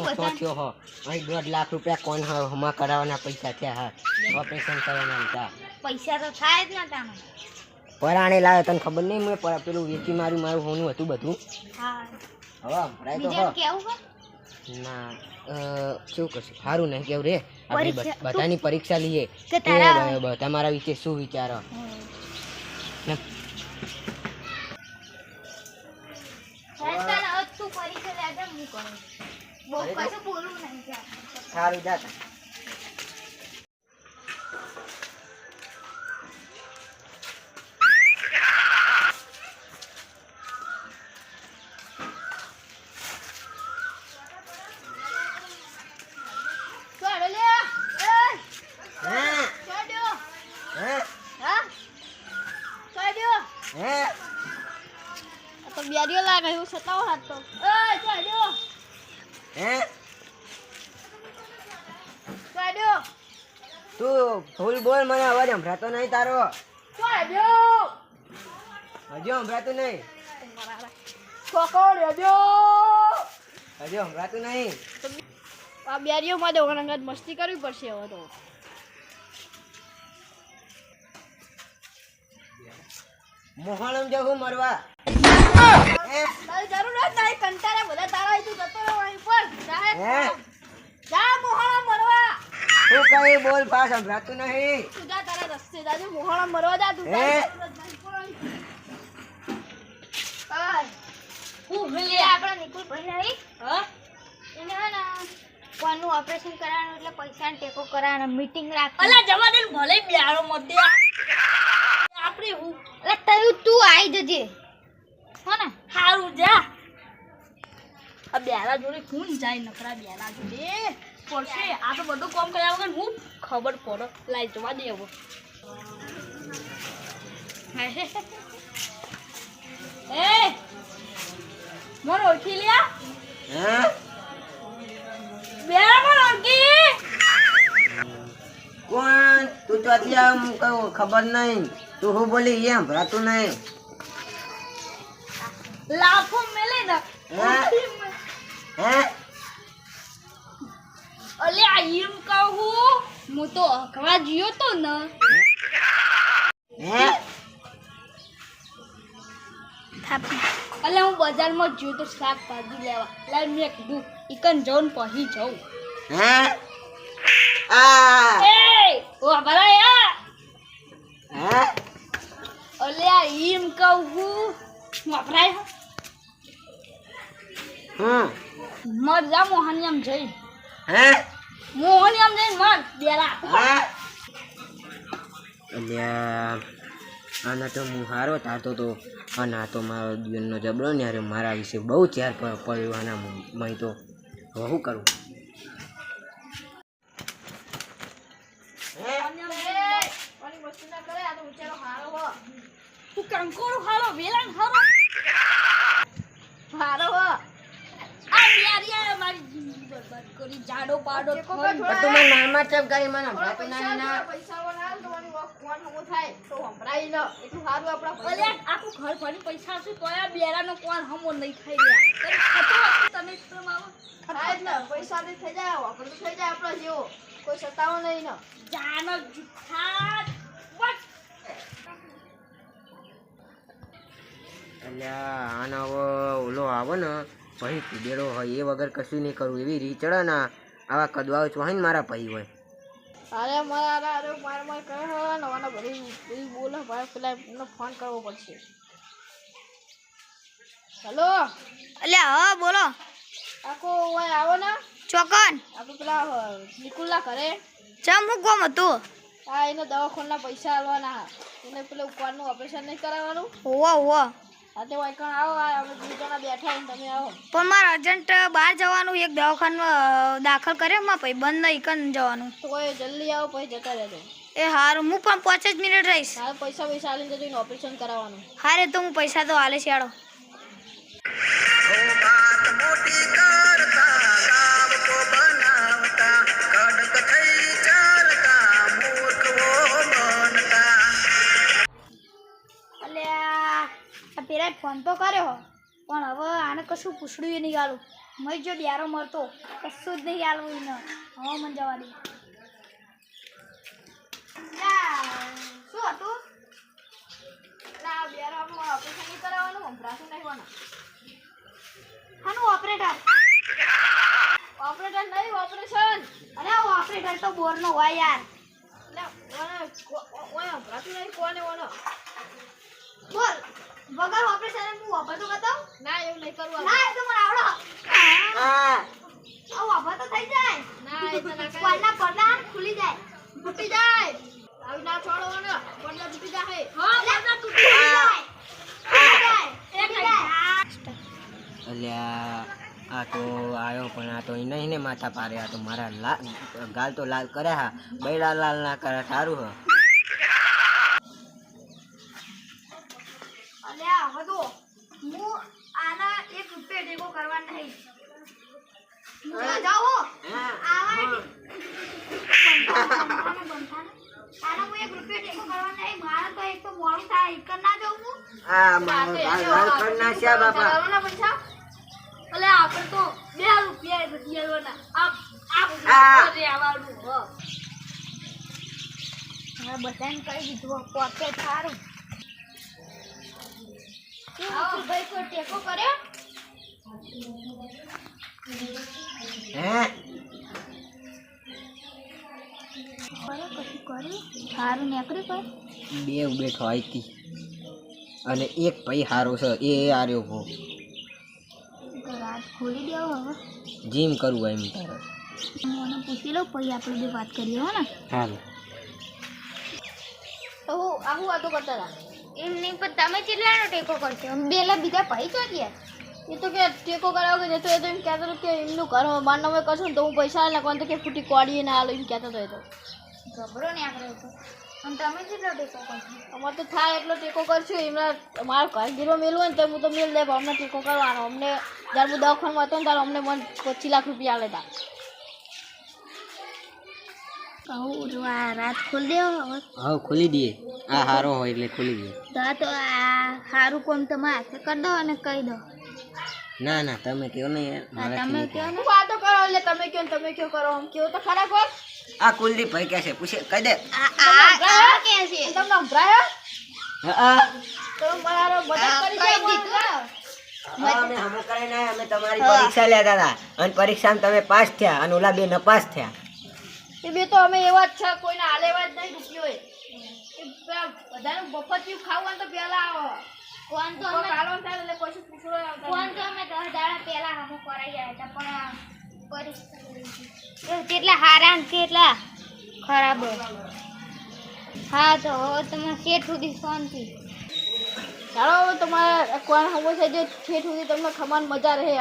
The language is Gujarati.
બધા થયો હો અહીં 1.5 લાખ રૂપિયા કોણ હમા કરાવવાના પૈસા થયા હા ઓપરેશન કરવાના હતા પૈસા તો થાય જ ને તાને પરાણે લાવ્યો તને ખબર નહીં મેં પેલું વેચી મારું હોનું હતું બધું હા હવે ભરાય તો બીજા કેવું હો ના શું કરશું સારું નહીં કેવું રે આપણે બધાની પરીક્ષા લઈએ કે તારા તમારા વિશે શું વિચારો તું પરીક્ષા લેજે હું કરું બહુ કશું બોલવું નહીં સારું જા बियारियो लाग है सताओ हाथ तो चलो चलो તું ફૂલ બોલ મને અવાજ સંભળાતો નહીં તારો चलो હજુ સંભળાતું નહીં કોકોડ હજો હજુ સંભળાતું નહીં આ बियारियो માં દો અંગત મસ્તી કરવી પડશે હવે તો મોહણમ જવું મરવા તારી જરૂરત નહીં કંટાળે બધા તારા તું જતો રહો અહીં પર જા મોહણા મરવા તું કઈ બોલ પાસ સંભળાતું નહીં તું જા તારા રસ્તે જાજે મોહણા મરવા જા તું હું ભલે આપણે નિકુલ ભાઈ નહીં હા એને ના કોનું ઓપરેશન કરાવવાનું એટલે પૈસાનો ટેકો કરાવવાનો મીટિંગ રાખ અલા જવા દે ભલે બ્યારો મત દે આપણે હું એટલે તું આવી જજે હો ને હારું જા આ બ્યારા જોડે કોણ જાય નકરા બ્યારા જોડે પડશે આ તો બધું કામ કર્યા વગર હું ખબર પડો લાઈ જવા દે હવે એ મોર ઓળખી લ્યા બ્યારા મોર ઓળખી કોણ તું તો આમ કહું ખબર નહીં તું હું બોલી એ સંભળાતું નહીં લાફો મેલે ને અલે આ એમ કહું હું તો અખવા જ્યો તો ને અલે હું બજારમાં જ્યો તો શાકભાજી લેવા લાઈ મેં કીધું ઈકન જઉં પછી જઉં એ ઓ ભરાયા અલે આ એમ કહું વપરાય મર જા મોહનિયમ જઈ મોહનિયમ જઈને મર બેરા અલ્યા આના તો હું હારો થતો તો અને આ તો મારો જીવનનો જબરો ને યાર મારા વિશે બહુ ચાર પડ્યો આના મય તો હવે શું કરું તું કંકોડો હારો વેલાન હારો હારો આ યાર મારી જિંદગી બરબાદ કરી જાડો પાડો તું મને નામાં ચપ કરી મને સંભળાતું નહીં ના પૈસા વના તો કોણ હો થાય તો સંભળાઈ લો એટલું સારું આપડા અલે આખું ઘર ભરી પૈસા છે તો આ બેરાનો કોણ હમો નહીં થઈ રહ્યા તમે આવો થાય ને પૈસા દે થઈ જાય આપણે તો થઈ જાય આપડા જેવો કોઈ સતાવો નહીં ને જાનો જુઠ્ઠા અલ્યા આના હવે ઓલો આવો ને પછી પીડેલો હોય એ વગર કશું નહીં કરવું એવી રીચડા ના આવા કદવાઓ ચોહીને મારા પૈ હોય અરે મારા અરે માર કહે નવાના બધી બોલે ભાઈ પેલા એમને ફોન કરવો પડશે હેલો અલ્યા હા બોલો આકો ઓય આવો ને ચોકન આપણે પેલા નિકુલના ઘરે ચમ હું કોમ હતું હા એને દવાખાના પૈસા આલવાના એને પેલું કોણનું ઓપરેશન નહીં કરાવવાનું હોવા હોવા હા તે વાયકણ આવો આપણે બે જણા બેઠા તમે આવો પણ મારે અર્જન્ટ બહાર જવાનું એક દવાખાનામાં દાખલ કરે માં પછી બંધ નહીં કન જવાનું તો કોઈ જલ્દી આવો પછી જતા રહેજો એ હારું હું પણ 5 જ મિનિટ રહીશ હા પૈસા આલીને જઈને ઓપરેશન કરાવવાનું હારે તો હું પૈસા તો આલે છાડો પેલા ફોન તો કર્યો પણ હવે આને કશું પૂછડ્યું નહીં ગાલું મય જો ડિયારો મરતો કશું જ નહીં આલવું એને હવે મને જવા દે શું હતું ના ડિયારો આપણું ઓપરેશન નહીં કરાવવાનું સંભળાતું નહીં હોવાનું હાનું ઓપરેટર ઓપરેટર નહીં ઓપરેશન અરે ઓપરેટર તો બોરનો હોય યાર બોલ વગર ઓપરેશન હું વાપરતો બતાવ ના એવું નહીં કરવું ના એ તો મને આવડો આ વાપર તો થઈ જાય ના એ તો ના કોઈના પડદા ખુલી જાય તૂટી જાય આવી ના છોડો ને પડદા તૂટી જાય હા પડદા તૂટી જાય અલ્યા આ તો આવ્યો પણ આ તો નહીં ને માથા પારે આ તો મારા ગાલ તો લાલ કરે હા બૈડા લાલ ના કરે સારું હ અલ્યા હવે તો હું આના એક રૂપિયા ટેકો કરવા નહીં જાઓ આના હું એક રૂપિયા ટેકો કરવા નહીં મારે તો એક તો મોડું થાય કર ના જાઉં હું આ મારા ગાલ કર નાખ્યા બાપા પૈસા અલે આપણે તો 2 રૂપિયા બધી આલવાના આવવાનું હવે બધાને કહી દીધું પોકે સારું આવો ભાઈ કોઈ ટેકો કર્યો હે સારું નીકળી પર બે બેઠો આઈતી અને એક ભાઈ હારો છે એ આર્યો ભો રાત ખોલી દેવો હવે જીમ કરવું એમ તારે મને પૂછી લો પછી આપણે બે વાત કરીએ હો ને હાલ તો આવું વાતો કરતા હતા એમ નહીં પણ તમે કેટલાનો ટેકો કરશો બેલા બીજા ભાઈ છો ગયા એ તો કે ટેકો કરાવો કે જતો એ તો એમ કહેતો હતો કે એમનું ઘર માર નામે કરશું ને તો હું પૈસા નાખવાનું તો કે ફૂટી કોડીએ ના આલો એમ કહેતો હતો એ તો ગભરો ને આપણે તો અને તમે કેટલો ટેકો કરશો અમારે તો થાય એટલો ટેકો કરશું એમના મારો ઘર ગીરો મેળવું હોય ને તો હું તો મેળ દે અમને ટેકો કરવાનો અમને જ્યારે હું દવાખાનમાં હતો ને ત્યારે અમને મને 25 લાખ રૂપિયા આલે હતા કહું જો આ રાત ખોલી દેવો હવે હા ખોલી દઈએ આ હારો હોય એટલે ખોલી દઈએ તો આ સારું કોમ તમે હાથે કરી દો અને કહી દો ના ના તમે કહો ને યાર તમે કહો ને વાતો કરો એટલે તમે કહો કરો આમ કેવો તો ખરાબ હોય આ કુલદીપ ભાઈ કે છે પૂછે કહી દે આ કે છે તમને સંભળાયો હા તો મારો બધા કરી દીધું અમે હમો કરે ના અમે તમારી પરીક્ષા લેતા હતા અને પરીક્ષામાં તમે પાસ થયા અને ઓલા બે નપાસ થયા એ બે તો અમે એવા જ છે કોઈને હાલેવા જ નહીં રૂપિયો એ બધાનું બફતિયું ખાવાનું તો પહેલા આવો કોણ તો અમે કાલો થાય એટલે કોઈ પૂછો કોણ તો અમે 10 દાડા પહેલા હમો કરાઈ ગયા હતા પણ પરીક્ષા કેટલા હારા ને કેટલા ખરાબ હા તો તમે શેઠ સુધી શાંતિ ચાલો તમારે કોણ હમો છે જે શેઠ સુધી તમને ખમાન મજા રહે